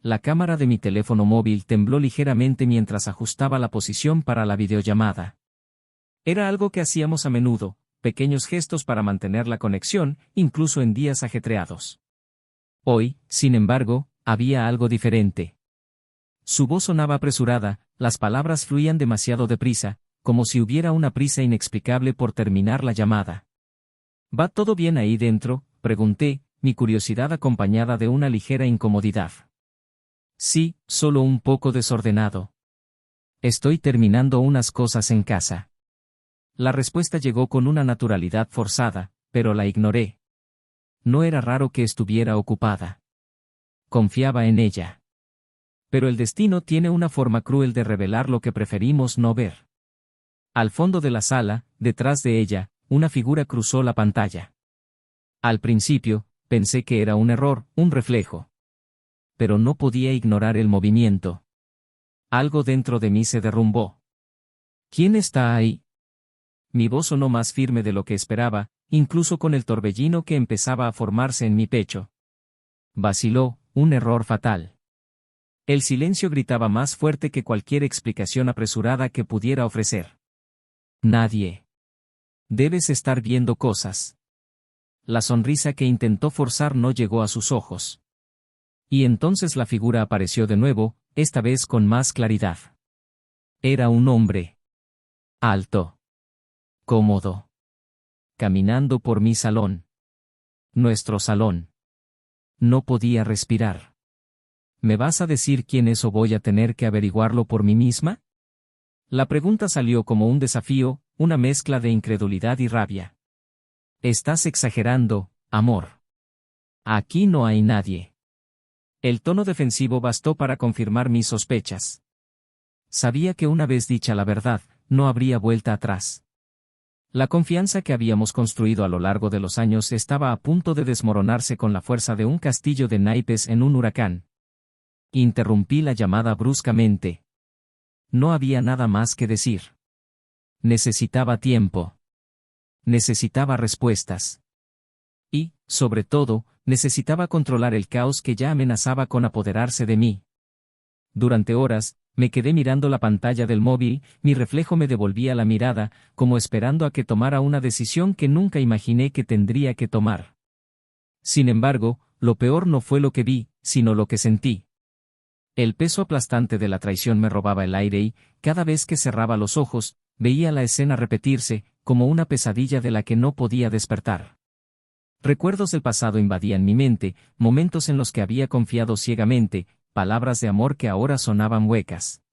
La cámara de mi teléfono móvil tembló ligeramente mientras ajustaba la posición para la videollamada. Era algo que hacíamos a menudo, pequeños gestos para mantener la conexión, incluso en días ajetreados. Hoy, sin embargo, había algo diferente. Su voz sonaba apresurada, las palabras fluían demasiado deprisa, como si hubiera una prisa inexplicable por terminar la llamada. ¿Va todo bien ahí dentro?, pregunté, mi curiosidad acompañada de una ligera incomodidad. Sí, solo un poco desordenado. Estoy terminando unas cosas en casa. La respuesta llegó con una naturalidad forzada, pero la ignoré. No era raro que estuviera ocupada. Confiaba en ella. Pero el destino tiene una forma cruel de revelar lo que preferimos no ver. Al fondo de la sala, detrás de ella, una figura cruzó la pantalla. Al principio, pensé que era un error, un reflejo. Pero no podía ignorar el movimiento. Algo dentro de mí se derrumbó. ¿Quién está ahí? Mi voz sonó más firme de lo que esperaba, incluso con el torbellino que empezaba a formarse en mi pecho. Vaciló, un error fatal. El silencio gritaba más fuerte que cualquier explicación apresurada que pudiera ofrecer. Nadie. Debes estar viendo cosas. La sonrisa que intentó forzar no llegó a sus ojos. Y entonces la figura apareció de nuevo, esta vez con más claridad. Era un hombre. Alto. Cómodo. Caminando por mi salón. Nuestro salón. No podía respirar. ¿Me vas a decir quién es o voy a tener que averiguarlo por mí misma? La pregunta salió como un desafío, una mezcla de incredulidad y rabia. Estás exagerando, amor. Aquí no hay nadie. El tono defensivo bastó para confirmar mis sospechas. Sabía que una vez dicha la verdad, no habría vuelta atrás. La confianza que habíamos construido a lo largo de los años estaba a punto de desmoronarse con la fuerza de un castillo de naipes en un huracán. Interrumpí la llamada bruscamente. No había nada más que decir. Necesitaba tiempo. Necesitaba respuestas. Y, sobre todo, necesitaba controlar el caos que ya amenazaba con apoderarse de mí. Durante horas, me quedé mirando la pantalla del móvil, mi reflejo me devolvía la mirada, como esperando a que tomara una decisión que nunca imaginé que tendría que tomar. Sin embargo, lo peor no fue lo que vi, sino lo que sentí. El peso aplastante de la traición me robaba el aire y, cada vez que cerraba los ojos, veía la escena repetirse, como una pesadilla de la que no podía despertar. Recuerdos del pasado invadían mi mente, momentos en los que había confiado ciegamente, palabras de amor que ahora sonaban huecas.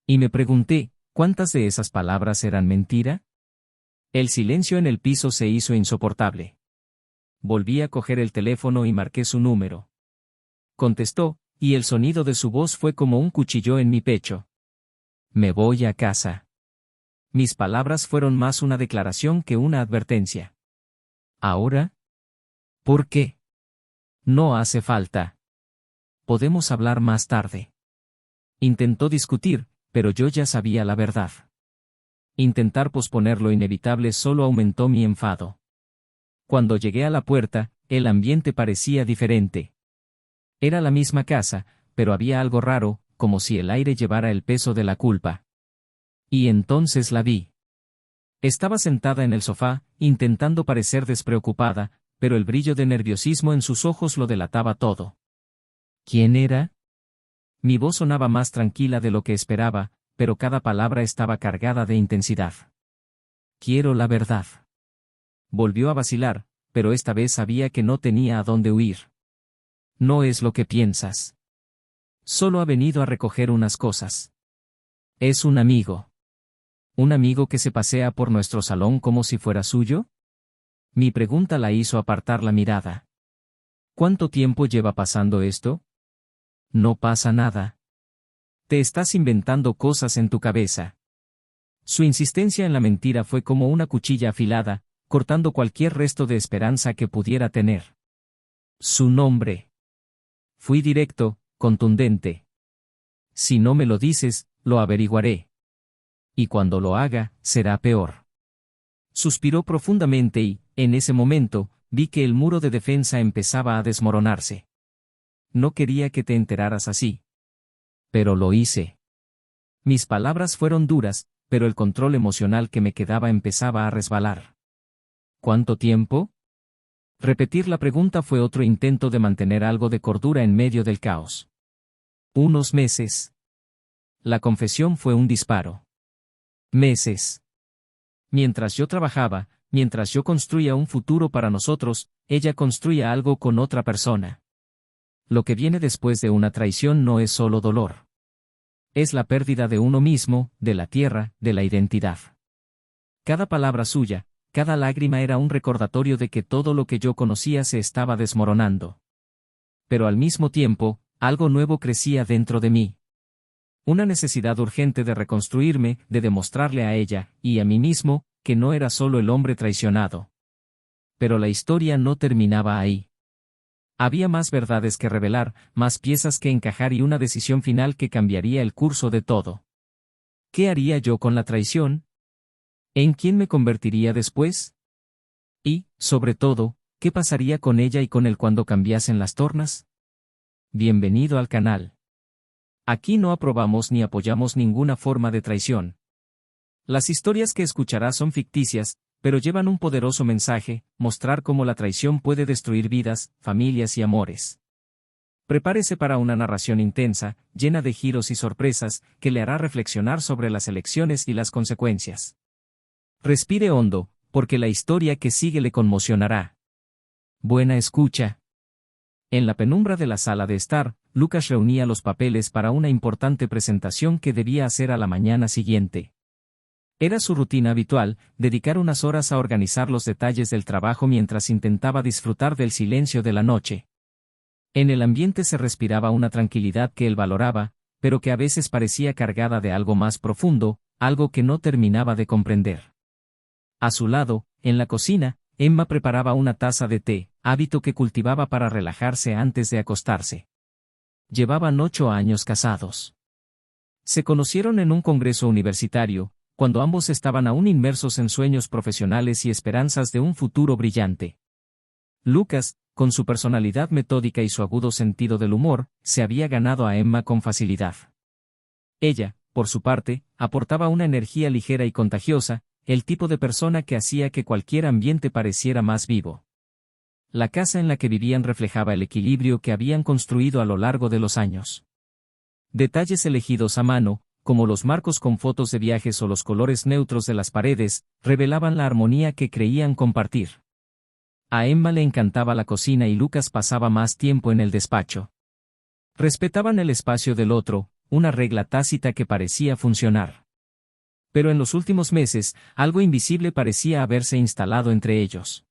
Y me pregunté, ¿cuántas de esas palabras eran mentira? El silencio en el piso se hizo insoportable. Volví a coger el teléfono y marqué su número. Contestó, y el sonido de su voz fue como un cuchillo en mi pecho. Me voy a casa. Mis palabras fueron más una declaración que una advertencia. ¿Ahora? ¿Por qué? No hace falta. Podemos hablar más tarde. Intentó discutir, pero yo ya sabía la verdad. Intentar posponer lo inevitable solo aumentó mi enfado. Cuando llegué a la puerta, el ambiente parecía diferente. Era la misma casa, pero había algo raro, como si el aire llevara el peso de la culpa. Y entonces la vi. Estaba sentada en el sofá, intentando parecer despreocupada, pero el brillo de nerviosismo en sus ojos lo delataba todo. ¿Quién era? Mi voz sonaba más tranquila de lo que esperaba, pero cada palabra estaba cargada de intensidad. Quiero la verdad. Volvió a vacilar, pero esta vez sabía que no tenía a dónde huir. No es lo que piensas. Solo ha venido a recoger unas cosas. Es un amigo. ¿Un amigo que se pasea por nuestro salón como si fuera suyo? Mi pregunta la hizo apartar la mirada. ¿Cuánto tiempo lleva pasando esto? No pasa nada. Te estás inventando cosas en tu cabeza. Su insistencia en la mentira fue como una cuchilla afilada, cortando cualquier resto de esperanza que pudiera tener. Su nombre. Fui directo, contundente. Si no me lo dices, lo averiguaré. Y cuando lo haga, será peor. Suspiró profundamente y, en ese momento, vi que el muro de defensa empezaba a desmoronarse. no quería que te enteraras así. Pero lo hice. Mis palabras fueron duras, pero el control emocional que me quedaba empezaba a resbalar. ¿Cuánto tiempo? Repetir la pregunta fue otro intento de mantener algo de cordura en medio del caos. Unos meses. La confesión fue un disparo. Meses. Mientras yo trabajaba, mientras yo construía un futuro para nosotros, ella construía algo con otra persona. Lo que viene después de una traición no es solo dolor. Es la pérdida de uno mismo, de la tierra, de la identidad. Cada palabra suya, cada lágrima era un recordatorio de que todo lo que yo conocía se estaba desmoronando. Pero al mismo tiempo, algo nuevo crecía dentro de mí. Una necesidad urgente de reconstruirme, de demostrarle a ella, y a mí mismo, que no era solo el hombre traicionado. Pero la historia no terminaba ahí. Había más verdades que revelar, más piezas que encajar y una decisión final que cambiaría el curso de todo. ¿Qué haría yo con la traición? ¿En quién me convertiría después? Y, sobre todo, ¿qué pasaría con ella y con él cuando cambiasen las tornas? Bienvenido al canal. Aquí no aprobamos ni apoyamos ninguna forma de traición. Las historias que escucharás son ficticias, pero llevan un poderoso mensaje: mostrar cómo la traición puede destruir vidas, familias y amores. Prepárese para una narración intensa, llena de giros y sorpresas, que le hará reflexionar sobre las elecciones y las consecuencias. Respire hondo, porque la historia que sigue le conmocionará. Buena escucha. En la penumbra de la sala de estar, Lucas reunía los papeles para una importante presentación que debía hacer a la mañana siguiente. Era su rutina habitual, dedicar unas horas a organizar los detalles del trabajo mientras intentaba disfrutar del silencio de la noche. En el ambiente se respiraba una tranquilidad que él valoraba, pero que a veces parecía cargada de algo más profundo, algo que no terminaba de comprender. A su lado, en la cocina, Emma preparaba una taza de té, hábito que cultivaba para relajarse antes de acostarse. Llevaban 8 años casados. Se conocieron en un congreso universitario, cuando ambos estaban aún inmersos en sueños profesionales y esperanzas de un futuro brillante. Lucas, con su personalidad metódica y su agudo sentido del humor, se había ganado a Emma con facilidad. Ella, por su parte, aportaba una energía ligera y contagiosa, el tipo de persona que hacía que cualquier ambiente pareciera más vivo. La casa en la que vivían reflejaba el equilibrio que habían construido a lo largo de los años. Detalles elegidos a mano, como los marcos con fotos de viajes o los colores neutros de las paredes, revelaban la armonía que creían compartir. A Emma le encantaba la cocina y Lucas pasaba más tiempo en el despacho. Respetaban el espacio del otro, una regla tácita que parecía funcionar. Pero en los últimos meses, algo invisible parecía haberse instalado entre ellos.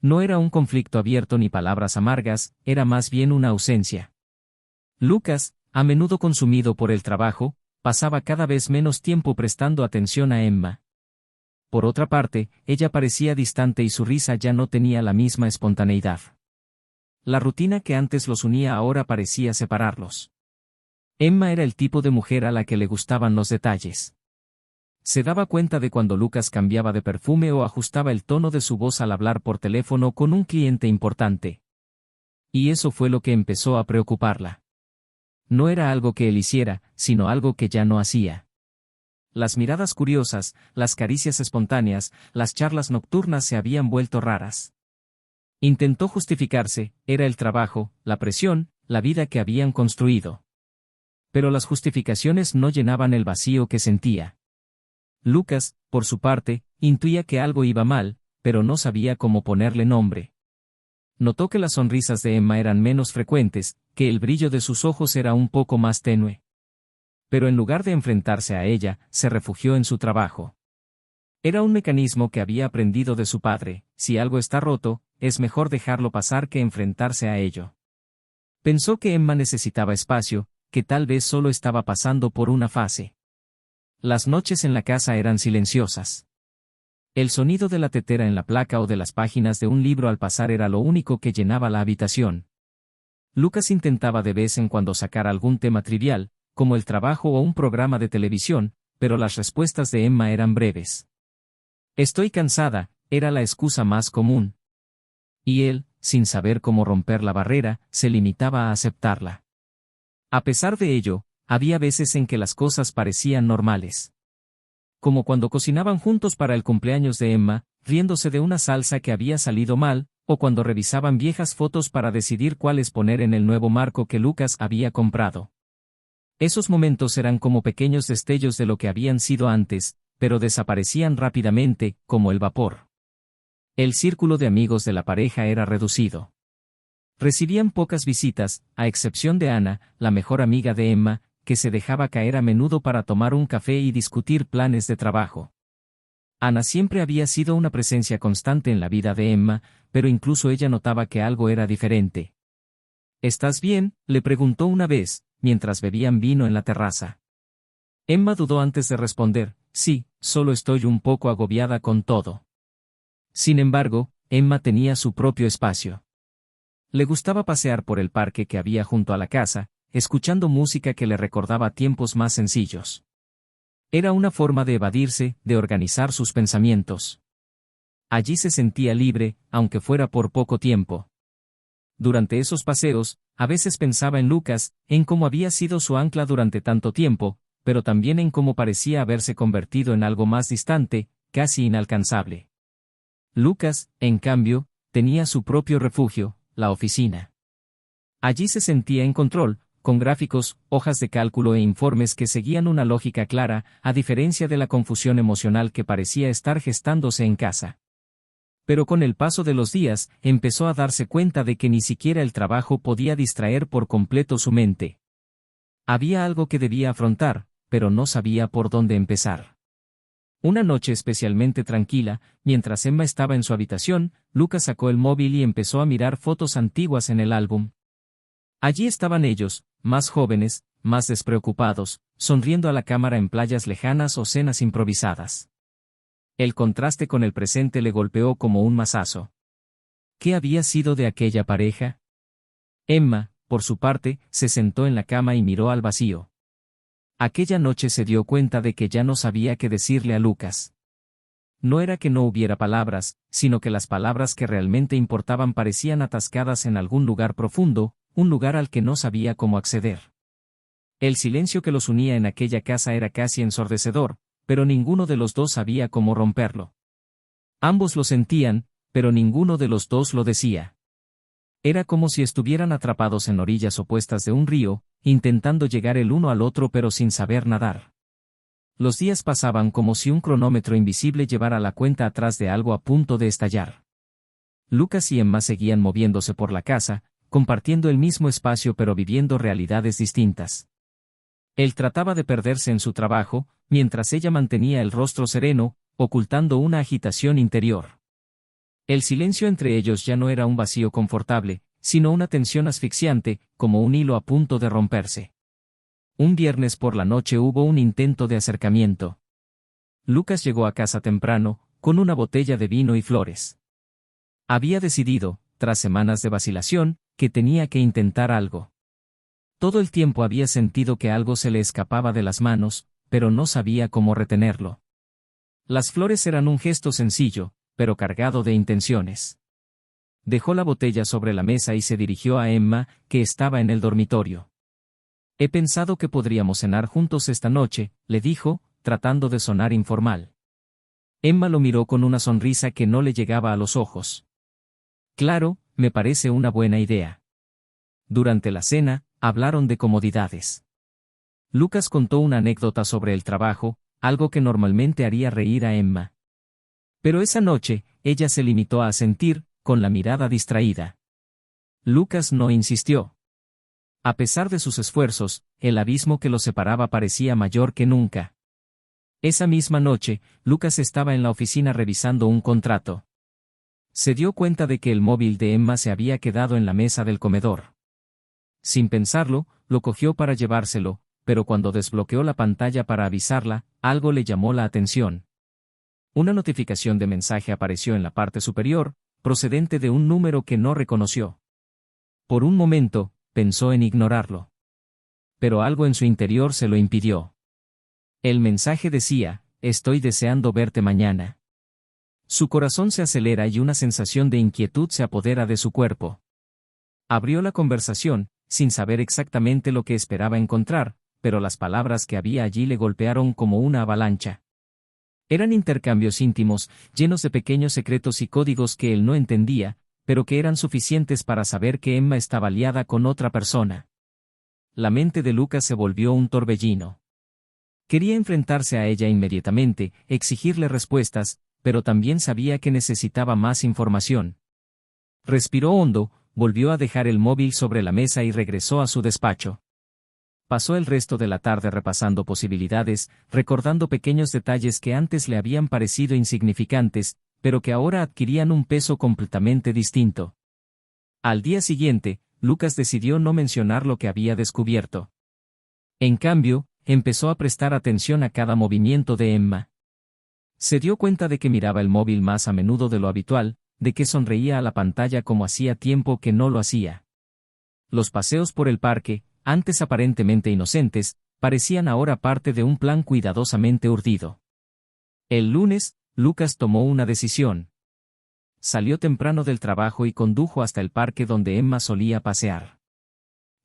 No era un conflicto abierto ni palabras amargas, era más bien una ausencia. Lucas, a menudo consumido por el trabajo, pasaba cada vez menos tiempo prestando atención a Emma. Por otra parte, ella parecía distante y su risa ya no tenía la misma espontaneidad. La rutina que antes los unía ahora parecía separarlos. Emma era el tipo de mujer a la que le gustaban los detalles. Se daba cuenta de cuando Lucas cambiaba de perfume o ajustaba el tono de su voz al hablar por teléfono con un cliente importante. Y eso fue lo que empezó a preocuparla. No era algo que él hiciera, sino algo que ya no hacía. Las miradas curiosas, las caricias espontáneas, las charlas nocturnas se habían vuelto raras. Intentó justificarse: era el trabajo, la presión, la vida que habían construido. Pero las justificaciones no llenaban el vacío que sentía. Lucas, por su parte, intuía que algo iba mal, pero no sabía cómo ponerle nombre. Notó que las sonrisas de Emma eran menos frecuentes, que el brillo de sus ojos era un poco más tenue. Pero en lugar de enfrentarse a ella, se refugió en su trabajo. Era un mecanismo que había aprendido de su padre: si algo está roto, es mejor dejarlo pasar que enfrentarse a ello. Pensó que Emma necesitaba espacio, que tal vez solo estaba pasando por una fase. Las noches en la casa eran silenciosas. El sonido de la tetera en la placa o de las páginas de un libro al pasar era lo único que llenaba la habitación. Lucas intentaba de vez en cuando sacar algún tema trivial, como el trabajo o un programa de televisión, pero las respuestas de Emma eran breves. Estoy cansada, era la excusa más común. Y él, sin saber cómo romper la barrera, se limitaba a aceptarla. A pesar de ello, había veces en que las cosas parecían normales. Como cuando cocinaban juntos para el cumpleaños de Emma, riéndose de una salsa que había salido mal, o cuando revisaban viejas fotos para decidir cuáles poner en el nuevo marco que Lucas había comprado. Esos momentos eran como pequeños destellos de lo que habían sido antes, pero desaparecían rápidamente, como el vapor. El círculo de amigos de la pareja era reducido. Recibían pocas visitas, a excepción de Ana, la mejor amiga de Emma, que se dejaba caer a menudo para tomar un café y discutir planes de trabajo. Ana siempre había sido una presencia constante en la vida de Emma, pero incluso ella notaba que algo era diferente. ¿Estás bien?, le preguntó una vez, mientras bebían vino en la terraza. Emma dudó antes de responder, sí, solo estoy un poco agobiada con todo. Sin embargo, Emma tenía su propio espacio. Le gustaba pasear por el parque que había junto a la casa, escuchando música que le recordaba tiempos más sencillos. Era una forma de evadirse, de organizar sus pensamientos. Allí se sentía libre, aunque fuera por poco tiempo. Durante esos paseos, a veces pensaba en Lucas, en cómo había sido su ancla durante tanto tiempo, pero también en cómo parecía haberse convertido en algo más distante, casi inalcanzable. Lucas, en cambio, tenía su propio refugio, la oficina. Allí se sentía en control, con gráficos, hojas de cálculo e informes que seguían una lógica clara, a diferencia de la confusión emocional que parecía estar gestándose en casa. Pero con el paso de los días, empezó a darse cuenta de que ni siquiera el trabajo podía distraer por completo su mente. Había algo que debía afrontar, pero no sabía por dónde empezar. Una noche especialmente tranquila, mientras Emma estaba en su habitación, Lucas sacó el móvil y empezó a mirar fotos antiguas en el álbum. Allí estaban ellos, más jóvenes, más despreocupados, sonriendo a la cámara en playas lejanas o cenas improvisadas. El contraste con el presente le golpeó como un mazazo. ¿Qué había sido de aquella pareja? Emma, por su parte, se sentó en la cama y miró al vacío. Aquella noche se dio cuenta de que ya no sabía qué decirle a Lucas. No era que no hubiera palabras, sino que las palabras que realmente importaban parecían atascadas en algún lugar profundo, un lugar al que no sabía cómo acceder. El silencio que los unía en aquella casa era casi ensordecedor, pero ninguno de los dos sabía cómo romperlo. Ambos lo sentían, pero ninguno de los dos lo decía. Era como si estuvieran atrapados en orillas opuestas de un río, intentando llegar el uno al otro pero sin saber nadar. Los días pasaban como si un cronómetro invisible llevara la cuenta atrás de algo a punto de estallar. Lucas y Emma seguían moviéndose por la casa, compartiendo el mismo espacio pero viviendo realidades distintas. Él trataba de perderse en su trabajo, mientras ella mantenía el rostro sereno, ocultando una agitación interior. El silencio entre ellos ya no era un vacío confortable, sino una tensión asfixiante, como un hilo a punto de romperse. Un viernes por la noche hubo un intento de acercamiento. Lucas llegó a casa temprano, con una botella de vino y flores. Había decidido, tras semanas de vacilación, que tenía que intentar algo. Todo el tiempo había sentido que algo se le escapaba de las manos, pero no sabía cómo retenerlo. Las flores eran un gesto sencillo, pero cargado de intenciones. Dejó la botella sobre la mesa y se dirigió a Emma, que estaba en el dormitorio. He pensado que podríamos cenar juntos esta noche, le dijo, tratando de sonar informal. Emma lo miró con una sonrisa que no le llegaba a los ojos. Claro, me parece una buena idea. Durante la cena, hablaron de comodidades. Lucas contó una anécdota sobre el trabajo, algo que normalmente haría reír a Emma. Pero esa noche, ella se limitó a asentir, con la mirada distraída. Lucas no insistió. A pesar de sus esfuerzos, el abismo que los separaba parecía mayor que nunca. Esa misma noche, Lucas estaba en la oficina revisando un contrato. Se dio cuenta de que el móvil de Emma se había quedado en la mesa del comedor. Sin pensarlo, lo cogió para llevárselo, pero cuando desbloqueó la pantalla para avisarla, algo le llamó la atención. Una notificación de mensaje apareció en la parte superior, procedente de un número que no reconoció. Por un momento, pensó en ignorarlo. Pero algo en su interior se lo impidió. El mensaje decía, estoy deseando verte mañana. Su corazón se acelera y una sensación de inquietud se apodera de su cuerpo. Abrió la conversación, sin saber exactamente lo que esperaba encontrar, pero las palabras que había allí le golpearon como una avalancha. Eran intercambios íntimos, llenos de pequeños secretos y códigos que él no entendía, pero que eran suficientes para saber que Emma estaba liada con otra persona. La mente de Lucas se volvió un torbellino. Quería enfrentarse a ella inmediatamente, exigirle respuestas, pero también sabía que necesitaba más información. Respiró hondo, volvió a dejar el móvil sobre la mesa y regresó a su despacho. Pasó el resto de la tarde repasando posibilidades, recordando pequeños detalles que antes le habían parecido insignificantes, pero que ahora adquirían un peso completamente distinto. Al día siguiente, Lucas decidió no mencionar lo que había descubierto. En cambio, empezó a prestar atención a cada movimiento de Emma. Se dio cuenta de que miraba el móvil más a menudo de lo habitual, de que sonreía a la pantalla como hacía tiempo que no lo hacía. Los paseos por el parque, antes aparentemente inocentes, parecían ahora parte de un plan cuidadosamente urdido. El lunes, Lucas tomó una decisión. Salió temprano del trabajo y condujo hasta el parque donde Emma solía pasear.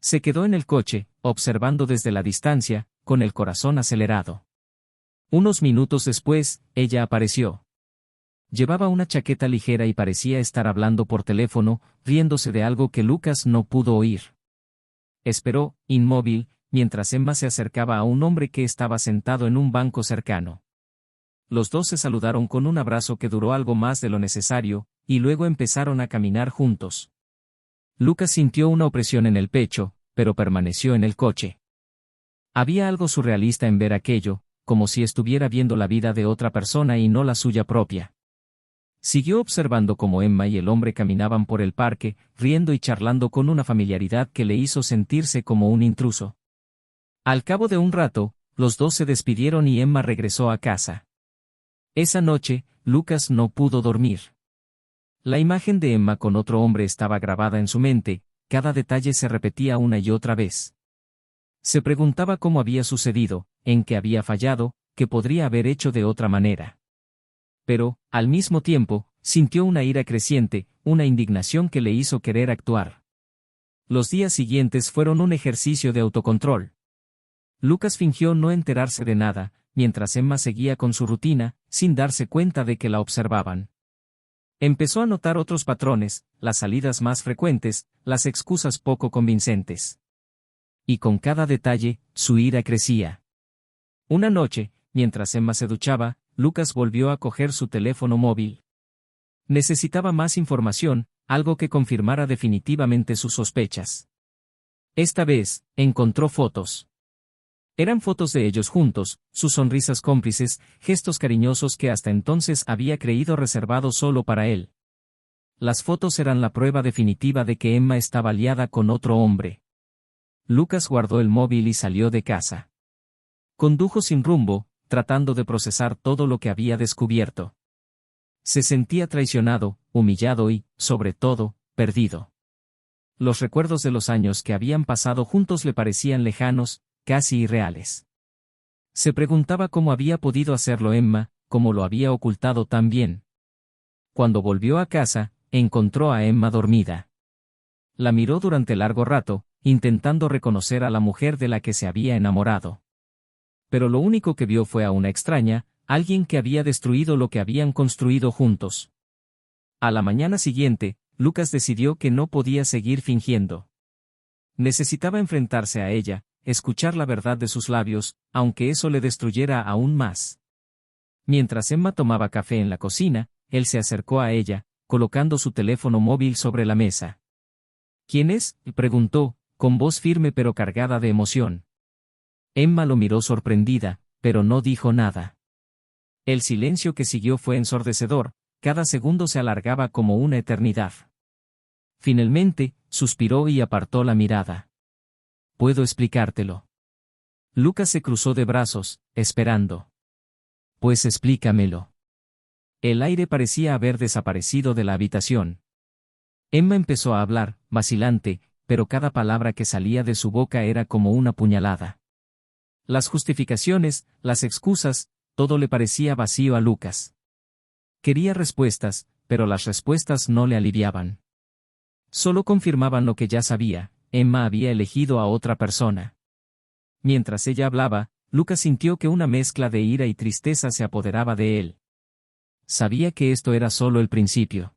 Se quedó en el coche, observando desde la distancia, con el corazón acelerado. Unos minutos después, ella apareció. Llevaba una chaqueta ligera y parecía estar hablando por teléfono, riéndose de algo que Lucas no pudo oír. Esperó, inmóvil, mientras Emma se acercaba a un hombre que estaba sentado en un banco cercano. Los dos se saludaron con un abrazo que duró algo más de lo necesario, y luego empezaron a caminar juntos. Lucas sintió una opresión en el pecho, pero permaneció en el coche. Había algo surrealista en ver aquello, como si estuviera viendo la vida de otra persona y no la suya propia. Siguió observando cómo Emma y el hombre caminaban por el parque, riendo y charlando con una familiaridad que le hizo sentirse como un intruso. Al cabo de un rato, los dos se despidieron y Emma regresó a casa. Esa noche, Lucas no pudo dormir. La imagen de Emma con otro hombre estaba grabada en su mente, cada detalle se repetía una y otra vez. Se preguntaba cómo había sucedido, en qué había fallado, qué podría haber hecho de otra manera. Pero, al mismo tiempo, sintió una ira creciente, una indignación que le hizo querer actuar. Los días siguientes fueron un ejercicio de autocontrol. Lucas fingió no enterarse de nada, mientras Emma seguía con su rutina, sin darse cuenta de que la observaban. Empezó a notar otros patrones, las salidas más frecuentes, las excusas poco convincentes. Y con cada detalle, su ira crecía. Una noche, mientras Emma se duchaba, Lucas volvió a coger su teléfono móvil. Necesitaba más información, algo que confirmara definitivamente sus sospechas. Esta vez, encontró fotos. Eran fotos de ellos juntos, sus sonrisas cómplices, gestos cariñosos que hasta entonces había creído reservados solo para él. Las fotos eran la prueba definitiva de que Emma estaba liada con otro hombre. Lucas guardó el móvil y salió de casa. Condujo sin rumbo, tratando de procesar todo lo que había descubierto. Se sentía traicionado, humillado y, sobre todo, perdido. Los recuerdos de los años que habían pasado juntos le parecían lejanos, casi irreales. Se preguntaba cómo había podido hacerlo Emma, cómo lo había ocultado tan bien. Cuando volvió a casa, encontró a Emma dormida. La miró durante largo rato, intentando reconocer a la mujer de la que se había enamorado. Pero lo único que vio fue a una extraña, alguien que había destruido lo que habían construido juntos. A la mañana siguiente, Lucas decidió que no podía seguir fingiendo. Necesitaba enfrentarse a ella, escuchar la verdad de sus labios, aunque eso le destruyera aún más. Mientras Emma tomaba café en la cocina, él se acercó a ella, colocando su teléfono móvil sobre la mesa. ¿Quién es?, preguntó, con voz firme pero cargada de emoción. Emma lo miró sorprendida, pero no dijo nada. El silencio que siguió fue ensordecedor, cada segundo se alargaba como una eternidad. Finalmente, suspiró y apartó la mirada. «Puedo explicártelo». Lucas se cruzó de brazos, esperando. «Pues explícamelo». El aire parecía haber desaparecido de la habitación. Emma empezó a hablar, vacilante, pero cada palabra que salía de su boca era como una puñalada. Las justificaciones, las excusas, todo le parecía vacío a Lucas. Quería respuestas, pero las respuestas no le aliviaban. Solo confirmaban lo que ya sabía: Emma había elegido a otra persona. Mientras ella hablaba, Lucas sintió que una mezcla de ira y tristeza se apoderaba de él. Sabía que esto era solo el principio.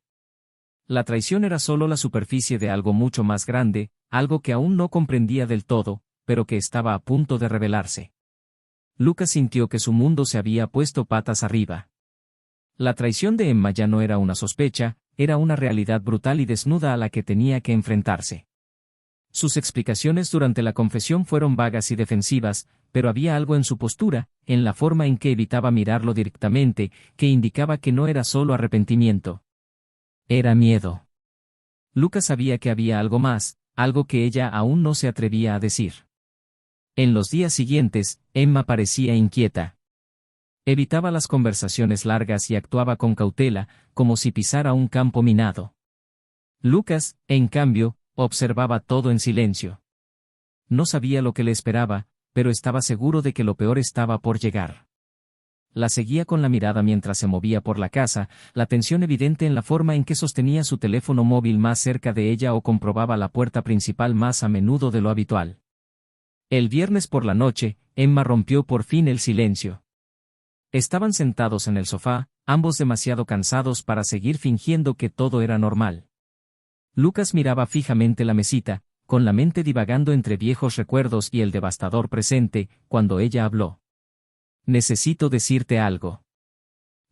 La traición era solo la superficie de algo mucho más grande, algo que aún no comprendía del todo, pero que estaba a punto de revelarse. Lucas sintió que su mundo se había puesto patas arriba. La traición de Emma ya no era una sospecha, era una realidad brutal y desnuda a la que tenía que enfrentarse. Sus explicaciones durante la confesión fueron vagas y defensivas, pero había algo en su postura, en la forma en que evitaba mirarlo directamente, que indicaba que no era solo arrepentimiento. Era miedo. Lucas sabía que había algo más, algo que ella aún no se atrevía a decir. En los días siguientes, Emma parecía inquieta. Evitaba las conversaciones largas y actuaba con cautela, como si pisara un campo minado. Lucas, en cambio, observaba todo en silencio. No sabía lo que le esperaba, pero estaba seguro de que lo peor estaba por llegar. La seguía con la mirada mientras se movía por la casa, la tensión evidente en la forma en que sostenía su teléfono móvil más cerca de ella o comprobaba la puerta principal más a menudo de lo habitual. El viernes por la noche, Emma rompió por fin el silencio. Estaban sentados en el sofá, ambos demasiado cansados para seguir fingiendo que todo era normal. Lucas miraba fijamente la mesita, con la mente divagando entre viejos recuerdos y el devastador presente, cuando ella habló. «Necesito decirte algo».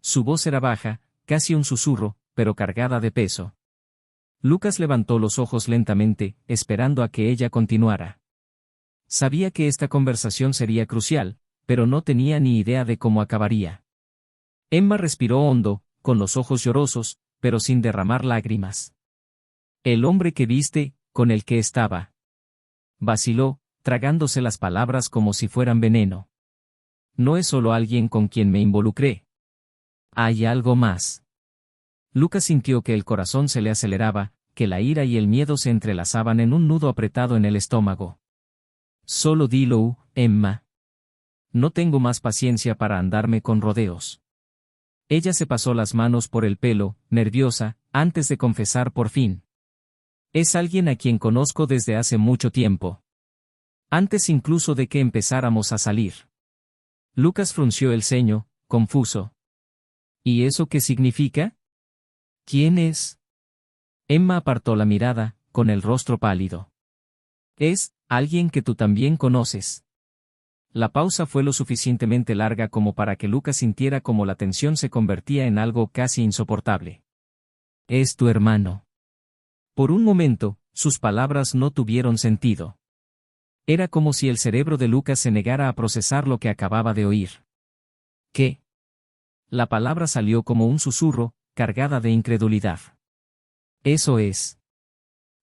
Su voz era baja, casi un susurro, pero cargada de peso. Lucas levantó los ojos lentamente, esperando a que ella continuara. Sabía que esta conversación sería crucial, pero no tenía ni idea de cómo acabaría. Emma respiró hondo, con los ojos llorosos, pero sin derramar lágrimas. «El hombre que viste, con el que estaba». Vaciló, tragándose las palabras como si fueran veneno. «No es solo alguien con quien me involucré. Hay algo más». Lucas sintió que el corazón se le aceleraba, que la ira y el miedo se entrelazaban en un nudo apretado en el estómago. «Solo dilo, Emma. No tengo más paciencia para andarme con rodeos». Ella se pasó las manos por el pelo, nerviosa, antes de confesar por fin. «Es alguien a quien conozco desde hace mucho tiempo. Antes incluso de que empezáramos a salir». Lucas frunció el ceño, confuso. «¿Y eso qué significa? ¿Quién es?» Emma apartó la mirada, con el rostro pálido. «Es alguien que tú también conoces». La pausa fue lo suficientemente larga como para que Lucas sintiera como la tensión se convertía en algo casi insoportable. «Es tu hermano». Por un momento, sus palabras no tuvieron sentido. Era como si el cerebro de Lucas se negara a procesar lo que acababa de oír. «¿Qué?». La palabra salió como un susurro, cargada de incredulidad. «Eso es».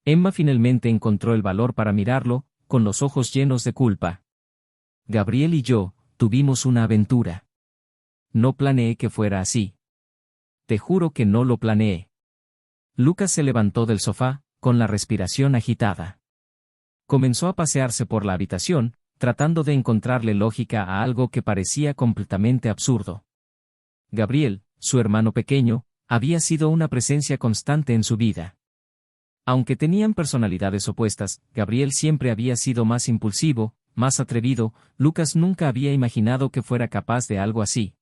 Emma finalmente encontró el valor para mirarlo, con los ojos llenos de culpa. «Gabriel y yo, tuvimos una aventura. No planeé que fuera así. Te juro que no lo planeé». Lucas se levantó del sofá, con la respiración agitada. Comenzó a pasearse por la habitación, tratando de encontrarle lógica a algo que parecía completamente absurdo. Gabriel, su hermano pequeño, había sido una presencia constante en su vida. Aunque tenían personalidades opuestas, Gabriel siempre había sido más impulsivo, más atrevido. Lucas nunca había imaginado que fuera capaz de algo así.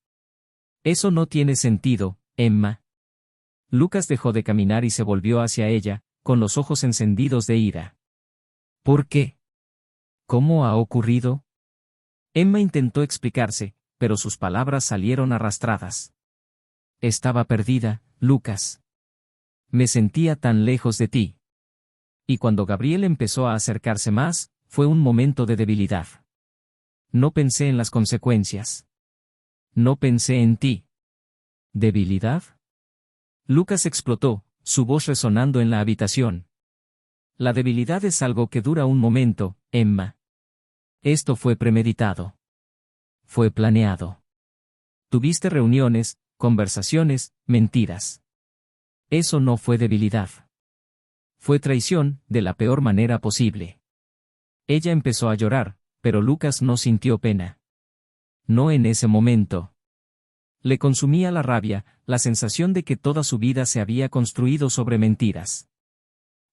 «Eso no tiene sentido, Emma». Lucas dejó de caminar y se volvió hacia ella, con los ojos encendidos de ira. «¿Por qué? ¿Cómo ha ocurrido?». Emma intentó explicarse, pero sus palabras salieron arrastradas. «Estaba perdida, Lucas. Me sentía tan lejos de ti». Y cuando Gabriel empezó a acercarse más, fue un momento de debilidad. «No pensé en las consecuencias. No pensé en ti». «¿Debilidad?». Lucas explotó, su voz resonando en la habitación. «La debilidad es algo que dura un momento, Emma. Esto fue premeditado. Fue planeado. Tuviste reuniones, conversaciones, mentiras. Eso no fue debilidad. Fue traición, de la peor manera posible». Ella empezó a llorar, pero Lucas no sintió pena. No en ese momento. Le consumía la rabia, la sensación de que toda su vida se había construido sobre mentiras.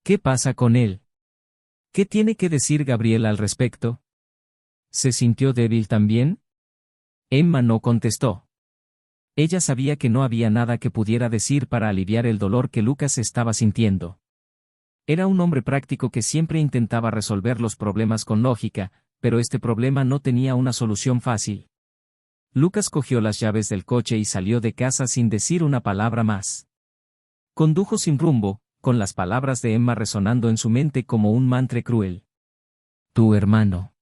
¿Qué pasa con él? ¿Qué tiene que decir Gabriel al respecto? ¿Se sintió débil también? Emma no contestó. Ella sabía que no había nada que pudiera decir para aliviar el dolor que Lucas estaba sintiendo. Era un hombre práctico que siempre intentaba resolver los problemas con lógica, pero este problema no tenía una solución fácil. Lucas cogió las llaves del coche y salió de casa sin decir una palabra más. Condujo sin rumbo, con las palabras de Emma resonando en su mente como un mantra cruel. Tu hermano.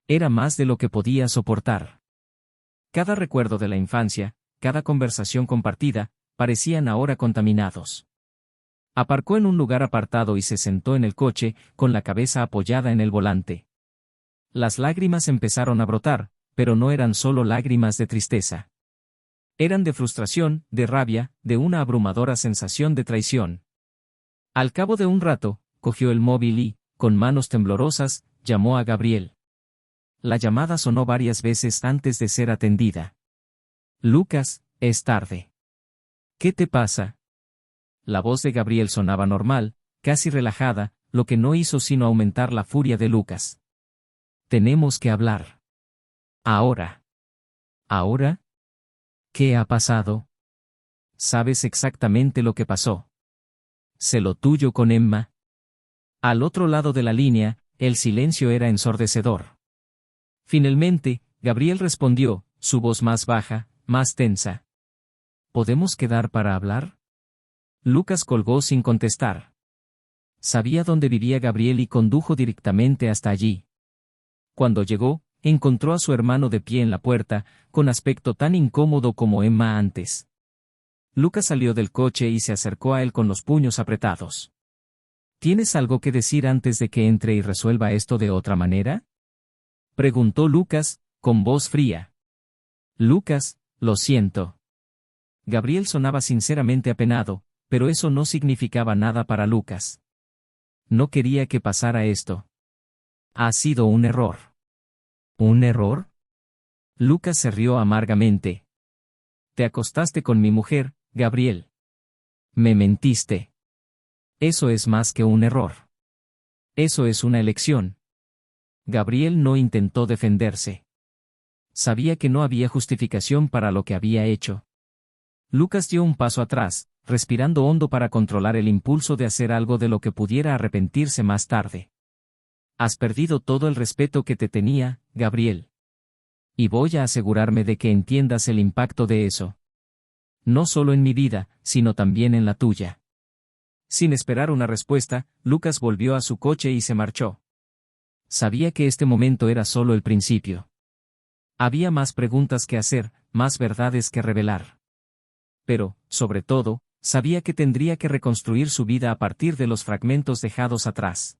Era más de lo que podía soportar. Cada recuerdo de la infancia, cada conversación compartida, parecían ahora contaminados. Aparcó en un lugar apartado y se sentó en el coche, con la cabeza apoyada en el volante. Las lágrimas empezaron a brotar, pero no eran solo lágrimas de tristeza. Eran de frustración, de rabia, de una abrumadora sensación de traición. Al cabo de un rato, cogió el móvil y, con manos temblorosas, llamó a Gabriel. La llamada sonó varias veces antes de ser atendida. Lucas, es tarde. ¿Qué te pasa? La voz de Gabriel sonaba normal, casi relajada, lo que no hizo sino aumentar la furia de Lucas. Tenemos que hablar. Ahora. ¿Ahora? ¿Qué ha pasado? ¿Sabes exactamente lo que pasó? ¿Sé lo tuyo con Emma? Al otro lado de la línea, el silencio era ensordecedor. Finalmente, Gabriel respondió, su voz más baja, más tensa. ¿Podemos quedar para hablar? Lucas colgó sin contestar. Sabía dónde vivía Gabriel y condujo directamente hasta allí. Cuando llegó, encontró a su hermano de pie en la puerta, con aspecto tan incómodo como Emma antes. Lucas salió del coche y se acercó a él con los puños apretados. ¿Tienes algo que decir antes de que entre y resuelva esto de otra manera? Preguntó Lucas, con voz fría. Lucas, lo siento. Gabriel sonaba sinceramente apenado, pero eso no significaba nada para Lucas. No quería que pasara esto. Ha sido un error. ¿Un error? Lucas se rió amargamente. Te acostaste con mi mujer, Gabriel. Me mentiste. Eso es más que un error. Eso es una elección. Gabriel no intentó defenderse. Sabía que no había justificación para lo que había hecho. Lucas dio un paso atrás, respirando hondo para controlar el impulso de hacer algo de lo que pudiera arrepentirse más tarde. Has perdido todo el respeto que te tenía, Gabriel. Y voy a asegurarme de que entiendas el impacto de eso. No solo en mi vida, sino también en la tuya. Sin esperar una respuesta, Lucas volvió a su coche y se marchó. Sabía que este momento era solo el principio. Había más preguntas que hacer, más verdades que revelar. Pero, sobre todo, sabía que tendría que reconstruir su vida a partir de los fragmentos dejados atrás.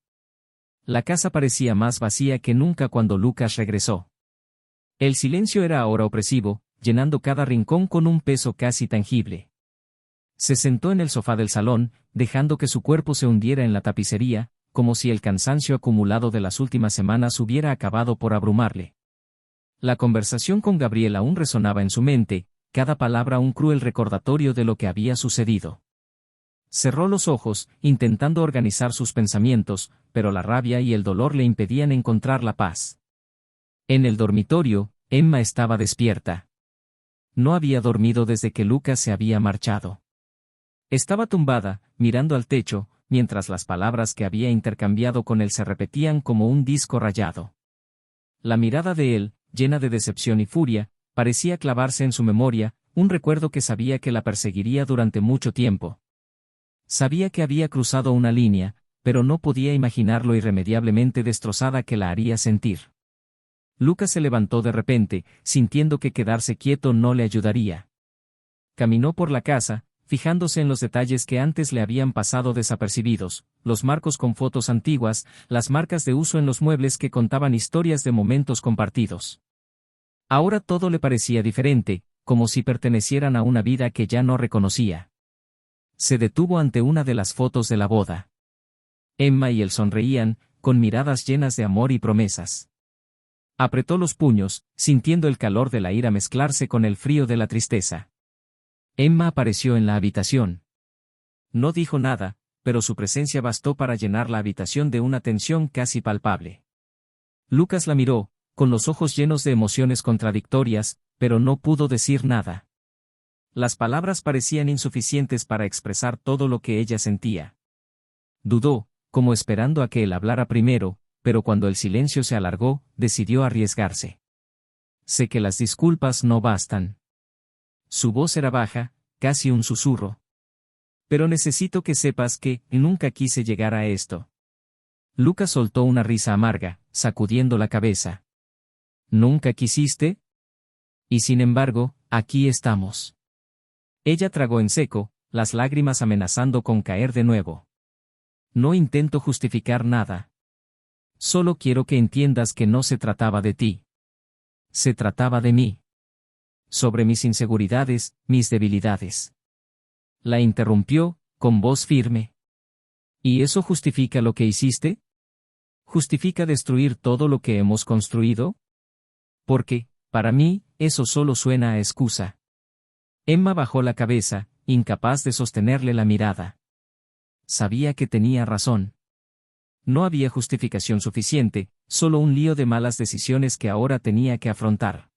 La casa parecía más vacía que nunca cuando Lucas regresó. El silencio era ahora opresivo, llenando cada rincón con un peso casi tangible. Se sentó en el sofá del salón, dejando que su cuerpo se hundiera en la tapicería, como si el cansancio acumulado de las últimas semanas hubiera acabado por abrumarle. La conversación con Gabriel aún resonaba en su mente, cada palabra un cruel recordatorio de lo que había sucedido. Cerró los ojos, intentando organizar sus pensamientos, pero la rabia y el dolor le impedían encontrar la paz. En el dormitorio, Emma estaba despierta. No había dormido desde que Lucas se había marchado. Estaba tumbada, mirando al techo, mientras las palabras que había intercambiado con él se repetían como un disco rayado. La mirada de él, llena de decepción y furia, parecía clavarse en su memoria, un recuerdo que sabía que la perseguiría durante mucho tiempo. Sabía que había cruzado una línea, pero no podía imaginar lo irremediablemente destrozada que la haría sentir. Lucas se levantó de repente, sintiendo que quedarse quieto no le ayudaría. Caminó por la casa, fijándose en los detalles que antes le habían pasado desapercibidos, los marcos con fotos antiguas, las marcas de uso en los muebles que contaban historias de momentos compartidos. Ahora todo le parecía diferente, como si pertenecieran a una vida que ya no reconocía. Se detuvo ante una de las fotos de la boda. Emma y él sonreían, con miradas llenas de amor y promesas. Apretó los puños, sintiendo el calor de la ira mezclarse con el frío de la tristeza. Emma apareció en la habitación. No dijo nada, pero su presencia bastó para llenar la habitación de una tensión casi palpable. Lucas la miró, con los ojos llenos de emociones contradictorias, pero no pudo decir nada. Las palabras parecían insuficientes para expresar todo lo que ella sentía. Dudó, como esperando a que él hablara primero, pero cuando el silencio se alargó, decidió arriesgarse. Sé que las disculpas no bastan. Su voz era baja, casi un susurro. Pero necesito que sepas que nunca quise llegar a esto. Lucas soltó una risa amarga, sacudiendo la cabeza. ¿Nunca quisiste? Y sin embargo, aquí estamos. Ella tragó en seco, las lágrimas amenazando con caer de nuevo. No intento justificar nada. Solo quiero que entiendas que no se trataba de ti. Se trataba de mí. Sobre mis inseguridades, mis debilidades. La interrumpió, con voz firme. ¿Y eso justifica lo que hiciste? ¿Justifica destruir todo lo que hemos construido? Porque, para mí, eso solo suena a excusa. Emma bajó la cabeza, incapaz de sostenerle la mirada. Sabía que tenía razón. No había justificación suficiente, solo un lío de malas decisiones que ahora tenía que afrontar.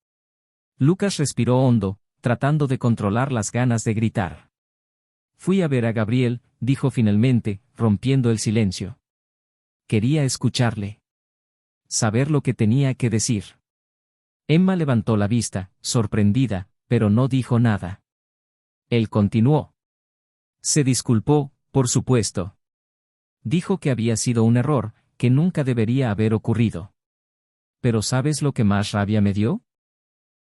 Lucas respiró hondo, tratando de controlar las ganas de gritar. Fui a ver a Gabriel, dijo finalmente, rompiendo el silencio. Quería escucharle. Saber lo que tenía que decir. Emma levantó la vista, sorprendida, pero no dijo nada. Él continuó. Se disculpó, por supuesto. Dijo que había sido un error, que nunca debería haber ocurrido. Pero ¿sabes lo que más rabia me dio?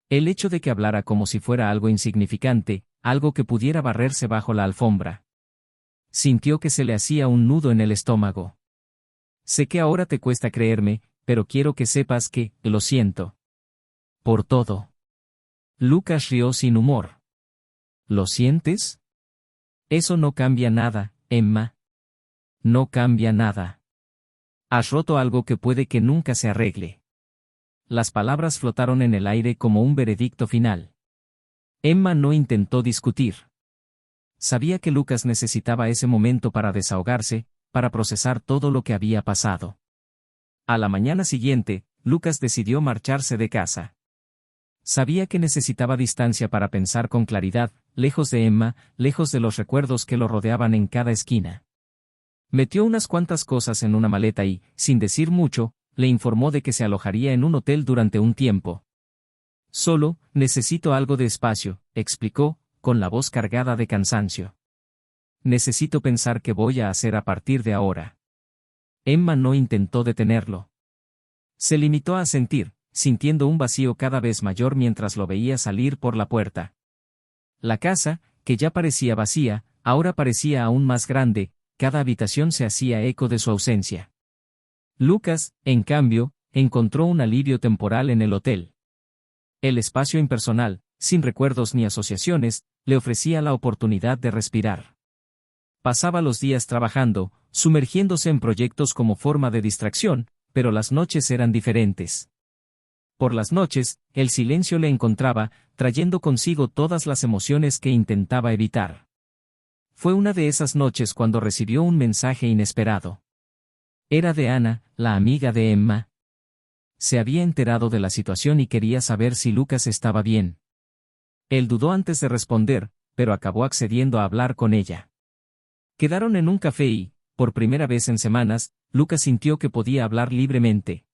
El hecho de que hablara como si fuera algo insignificante, algo que pudiera barrerse bajo la alfombra. Sintió que se le hacía un nudo en el estómago. Sé que ahora te cuesta creerme, pero quiero que sepas que, lo siento. Por todo. Lucas rió sin humor. ¿Lo sientes? Eso no cambia nada, Emma. No cambia nada. Has roto algo que puede que nunca se arregle. Las palabras flotaron en el aire como un veredicto final. Emma no intentó discutir. Sabía que Lucas necesitaba ese momento para desahogarse, para procesar todo lo que había pasado. A la mañana siguiente, Lucas decidió marcharse de casa. Sabía que necesitaba distancia para pensar con claridad, lejos de Emma, lejos de los recuerdos que lo rodeaban en cada esquina. Metió unas cuantas cosas en una maleta y, sin decir mucho, le informó de que se alojaría en un hotel durante un tiempo. Solo, necesito algo de espacio, explicó, con la voz cargada de cansancio. Necesito pensar qué voy a hacer a partir de ahora. Emma no intentó detenerlo. Se limitó a sentir, sintiendo un vacío cada vez mayor mientras lo veía salir por la puerta. La casa, que ya parecía vacía, ahora parecía aún más grande, cada habitación se hacía eco de su ausencia. Lucas, en cambio, encontró un alivio temporal en el hotel. El espacio impersonal, sin recuerdos ni asociaciones, le ofrecía la oportunidad de respirar. Pasaba los días trabajando, sumergiéndose en proyectos como forma de distracción, pero las noches eran diferentes. Por las noches, el silencio le encontraba, trayendo consigo todas las emociones que intentaba evitar. Fue una de esas noches cuando recibió un mensaje inesperado. Era de Ana, la amiga de Emma. Se había enterado de la situación y quería saber si Lucas estaba bien. Él dudó antes de responder, pero acabó accediendo a hablar con ella. Quedaron en un café y, por primera vez en semanas, Lucas sintió que podía hablar libremente.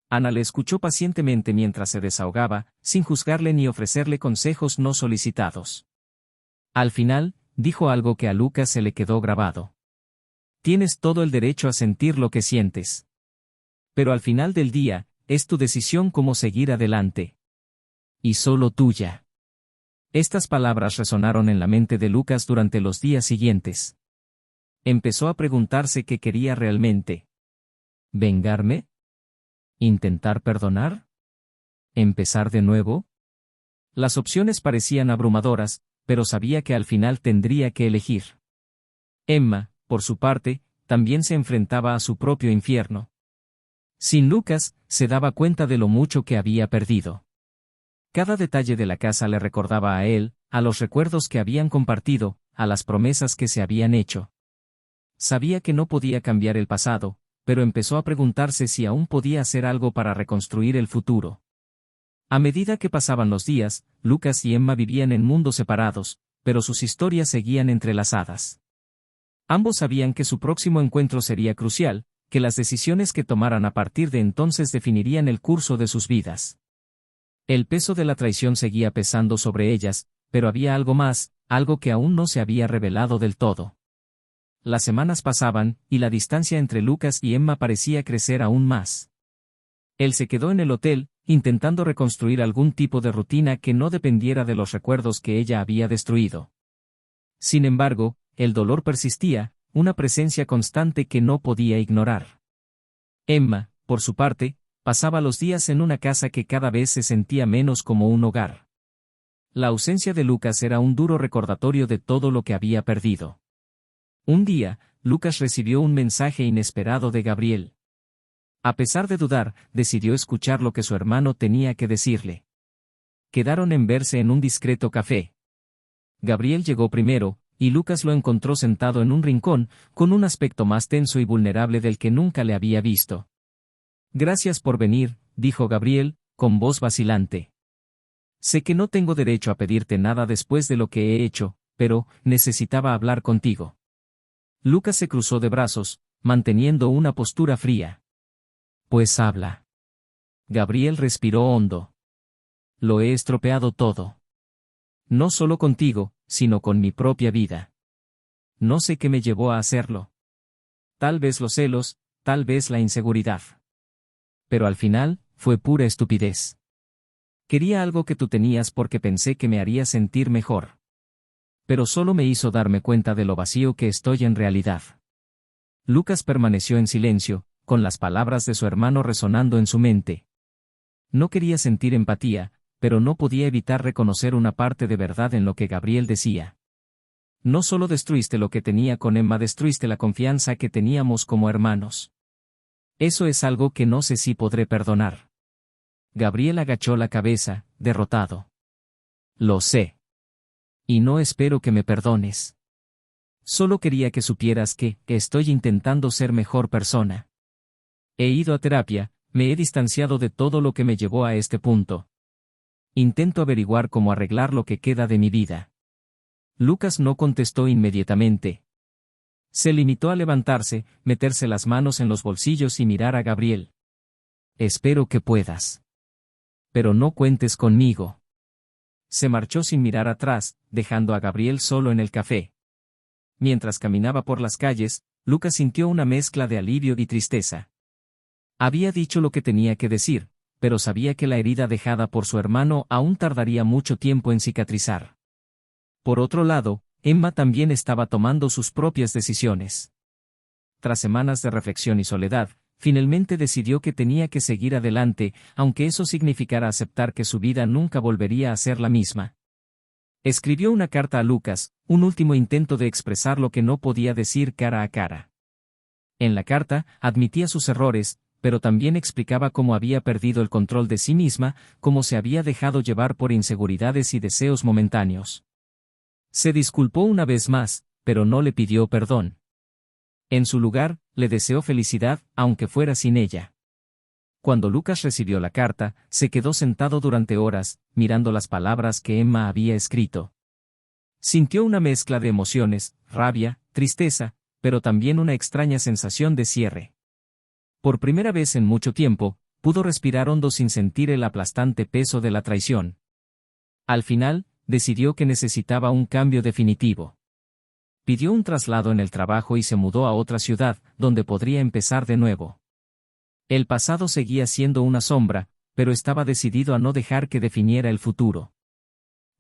Ana le escuchó pacientemente mientras se desahogaba, sin juzgarle ni ofrecerle consejos no solicitados. Al final, dijo algo que a Lucas se le quedó grabado. Tienes todo el derecho a sentir lo que sientes. Pero al final del día, es tu decisión cómo seguir adelante. Y solo tuya. Estas palabras resonaron en la mente de Lucas durante los días siguientes. Empezó a preguntarse qué quería realmente. ¿Vengarme? ¿Intentar perdonar? ¿Empezar de nuevo? Las opciones parecían abrumadoras, pero sabía que al final tendría que elegir. Emma, por su parte, también se enfrentaba a su propio infierno. Sin Lucas, se daba cuenta de lo mucho que había perdido. Cada detalle de la casa le recordaba a él, a los recuerdos que habían compartido, a las promesas que se habían hecho. Sabía que no podía cambiar el pasado, pero empezó a preguntarse si aún podía hacer algo para reconstruir el futuro. A medida que pasaban los días, Lucas y Emma vivían en mundos separados, pero sus historias seguían entrelazadas. Ambos sabían que su próximo encuentro sería crucial, que las decisiones que tomaran a partir de entonces definirían el curso de sus vidas. El peso de la traición seguía pesando sobre ellas, pero había algo más, algo que aún no se había revelado del todo. Las semanas pasaban, y la distancia entre Lucas y Emma parecía crecer aún más. Él se quedó en el hotel, intentando reconstruir algún tipo de rutina que no dependiera de los recuerdos que ella había destruido. Sin embargo, el dolor persistía, una presencia constante que no podía ignorar. Emma, por su parte, pasaba los días en una casa que cada vez se sentía menos como un hogar. La ausencia de Lucas era un duro recordatorio de todo lo que había perdido. Un día, Lucas recibió un mensaje inesperado de Gabriel. A pesar de dudar, decidió escuchar lo que su hermano tenía que decirle. Quedaron en verse en un discreto café. Gabriel llegó primero, y Lucas lo encontró sentado en un rincón, con un aspecto más tenso y vulnerable del que nunca le había visto. «Gracias por venir», dijo Gabriel, con voz vacilante. «Sé que no tengo derecho a pedirte nada después de lo que he hecho, pero necesitaba hablar contigo». Lucas se cruzó de brazos, manteniendo una postura fría. «Pues habla». Gabriel respiró hondo. «Lo he estropeado todo. No solo contigo, sino con mi propia vida. No sé qué me llevó a hacerlo. Tal vez los celos, tal vez la inseguridad. Pero al final, fue pura estupidez. Quería algo que tú tenías porque pensé que me haría sentir mejor. Pero solo me hizo darme cuenta de lo vacío que estoy en realidad». Lucas permaneció en silencio, con las palabras de su hermano resonando en su mente. No quería sentir empatía, pero no podía evitar reconocer una parte de verdad en lo que Gabriel decía. «No solo destruiste lo que tenía con Emma, destruiste la confianza que teníamos como hermanos. Eso es algo que no sé si podré perdonar». Gabriel agachó la cabeza, derrotado. «Lo sé. Y no espero que me perdones. Solo quería que supieras que estoy intentando ser mejor persona. He ido a terapia, me he distanciado de todo lo que me llevó a este punto. Intento averiguar cómo arreglar lo que queda de mi vida». Lucas no contestó inmediatamente. Se limitó a levantarse, meterse las manos en los bolsillos y mirar a Gabriel. «Espero que puedas. Pero no cuentes conmigo». Se marchó sin mirar atrás, dejando a Gabriel solo en el café. Mientras caminaba por las calles, Lucas sintió una mezcla de alivio y tristeza. Había dicho lo que tenía que decir, pero sabía que la herida dejada por su hermano aún tardaría mucho tiempo en cicatrizar. Por otro lado, Emma también estaba tomando sus propias decisiones. Tras semanas de reflexión y soledad, finalmente decidió que tenía que seguir adelante, aunque eso significara aceptar que su vida nunca volvería a ser la misma. Escribió una carta a Lucas, un último intento de expresar lo que no podía decir cara a cara. En la carta, admitía sus errores, pero también explicaba cómo había perdido el control de sí misma, cómo se había dejado llevar por inseguridades y deseos momentáneos. Se disculpó una vez más, pero no le pidió perdón. En su lugar, le deseó felicidad, aunque fuera sin ella. Cuando Lucas recibió la carta, se quedó sentado durante horas, mirando las palabras que Emma había escrito. Sintió una mezcla de emociones, rabia, tristeza, pero también una extraña sensación de cierre. Por primera vez en mucho tiempo, pudo respirar hondo sin sentir el aplastante peso de la traición. Al final, decidió que necesitaba un cambio definitivo. Pidió un traslado en el trabajo y se mudó a otra ciudad, donde podría empezar de nuevo. El pasado seguía siendo una sombra, pero estaba decidido a no dejar que definiera el futuro.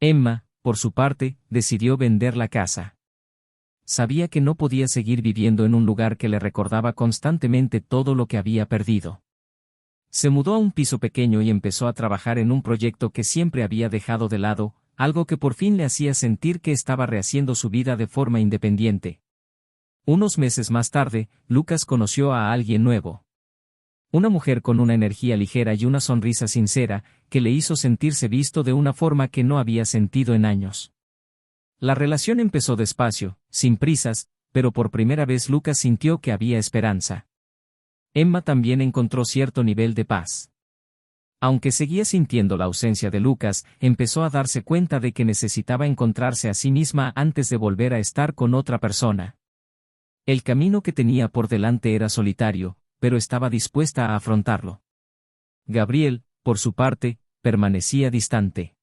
Emma, por su parte, decidió vender la casa. Sabía que no podía seguir viviendo en un lugar que le recordaba constantemente todo lo que había perdido. Se mudó a un piso pequeño y empezó a trabajar en un proyecto que siempre había dejado de lado, algo que por fin le hacía sentir que estaba rehaciendo su vida de forma independiente. Unos meses más tarde, Lucas conoció a alguien nuevo. Una mujer con una energía ligera y una sonrisa sincera, que le hizo sentirse visto de una forma que no había sentido en años. La relación empezó despacio, sin prisas, pero por primera vez Lucas sintió que había esperanza. Emma también encontró cierto nivel de paz. Aunque seguía sintiendo la ausencia de Lucas, empezó a darse cuenta de que necesitaba encontrarse a sí misma antes de volver a estar con otra persona. El camino que tenía por delante era solitario, pero estaba dispuesta a afrontarlo. Gabriel, por su parte, permanecía distante.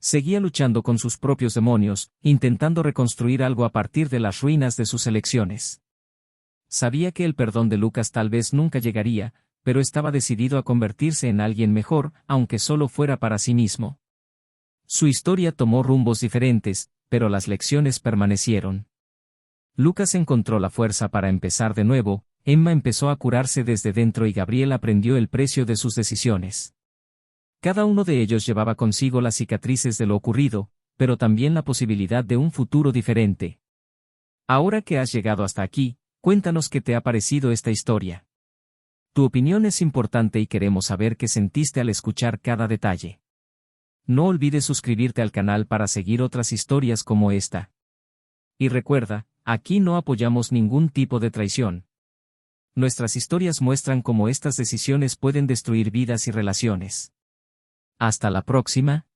Seguía luchando con sus propios demonios, intentando reconstruir algo a partir de las ruinas de sus elecciones. Sabía que el perdón de Lucas tal vez nunca llegaría, pero estaba decidido a convertirse en alguien mejor, aunque solo fuera para sí mismo. Su historia tomó rumbos diferentes, pero las lecciones permanecieron. Lucas encontró la fuerza para empezar de nuevo, Emma empezó a curarse desde dentro y Gabriel aprendió el precio de sus decisiones. Cada uno de ellos llevaba consigo las cicatrices de lo ocurrido, pero también la posibilidad de un futuro diferente. Ahora que has llegado hasta aquí, cuéntanos qué te ha parecido esta historia. Tu opinión es importante y queremos saber qué sentiste al escuchar cada detalle. No olvides suscribirte al canal para seguir otras historias como esta. Y recuerda, aquí no apoyamos ningún tipo de traición. Nuestras historias muestran cómo estas decisiones pueden destruir vidas y relaciones. Hasta la próxima.